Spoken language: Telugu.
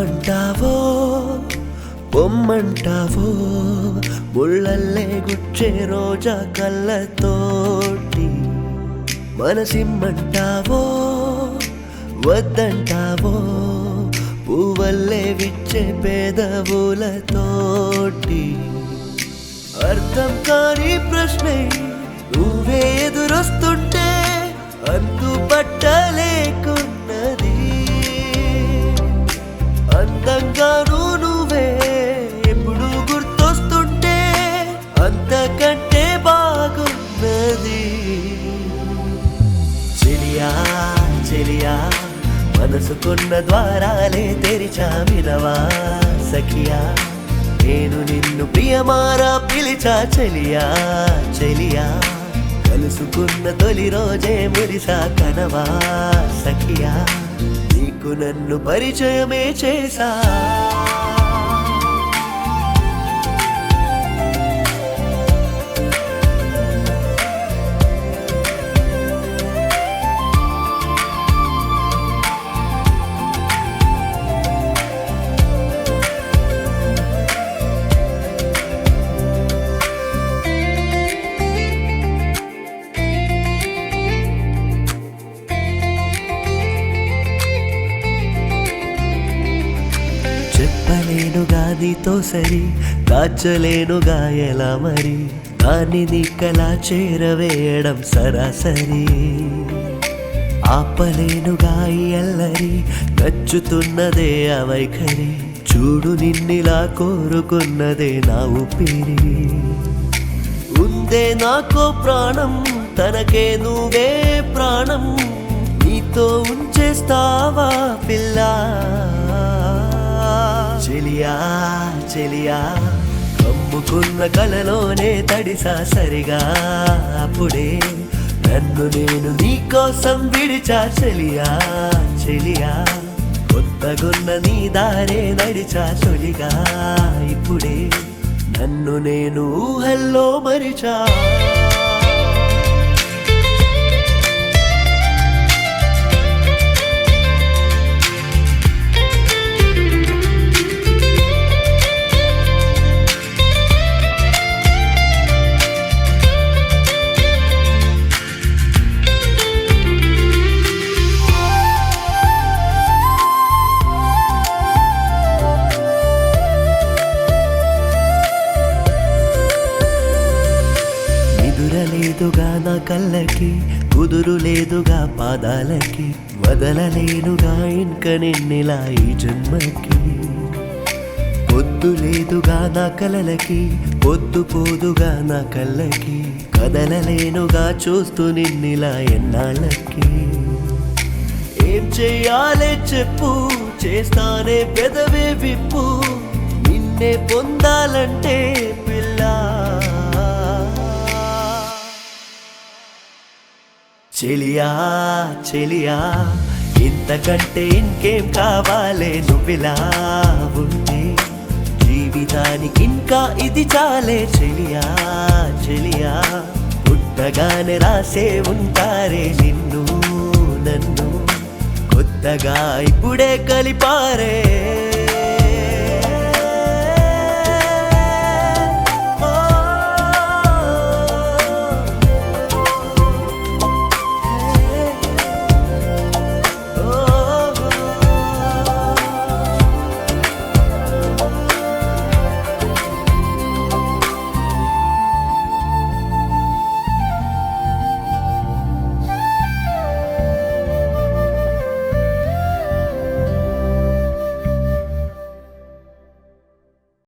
రమ్మంటావో పొమ్మంటావో ముళ్ళల్లే గుచ్చే రోజా కళ్ళతోటి మనసిమ్మంటావో వద్దంటావో పువ్వల్లే విచ్చే పేదవులతోటి అర్థం కాని ప్రశ్నే నువ్వే ఎదురొస్తుంటే అంతు పట్టలేకున్నది అందంగాను నువ్వే ఎప్పుడు గుర్తొస్తుంటే అంతకంటే బాగున్నది చెలియా చెలియా మనసుకున్న ద్వారాలే తెరిచా వినవా సఖియా నేను నిన్ను ప్రియమారా పిలిచా చెలియా చెలియా కలుసుకున్న తొలి రోజే మురిసా కనవా సఖియా నీకు నన్ను పరిచయమే చేసా చెప్పలేనుగా నీతో సరి దాచలేనుగా ఎలా మరి దాన్ని నీకలా చేరవేయడం సరాసరి ఆపలేనుగా ఈ అల్లరి నచ్చుతున్నదే ఆ వైఖరి చూడు నిన్నిలా కోరుకున్నదే నా ఊపిరి ఉందే నాకో ప్రాణం తనకే నువ్వే ప్రాణం నీతో ఉంచేస్తావా పిల్ల చెలియా చెలియా కమ్ముకున్న కలలోనే తడిసా సరిగా అప్పుడే నన్ను నేను నీకోసం విడిచా చెలియా చెలియా కొత్తగున్న నీ దారే నడిచా తొలిగా ఇప్పుడే నన్ను నేను ఊహల్లో మరిచా లేదుగా నా కళ్ళకి కుదురు లేదుగా పాదాలకి వదలలేనుగా ఇంక నిన్నిలా ఈ జన్మకి పొద్దు లేదుగా నా కలలకి పొద్దు పోదుగా నా కళ్ళకి కదలలేనుగా చూస్తూ నిన్నిలా ఎన్నాళ్ళకి ఏం చెయ్యాలే చెప్పు చేస్తానే పెదవే విప్పు నిన్నే పొందాలంటే పిల్ల చెలియా చెలియా ఇంతకంటే ఇంకేం కావాలే నువ్విలా ఉంటే జీవితానికి ఇంకా ఇది చాలే చెలియా చెలియా పుట్టగానే రాసే ఉంటారే నిన్ను నన్ను కొత్తగా ఇప్పుడే కలిపారే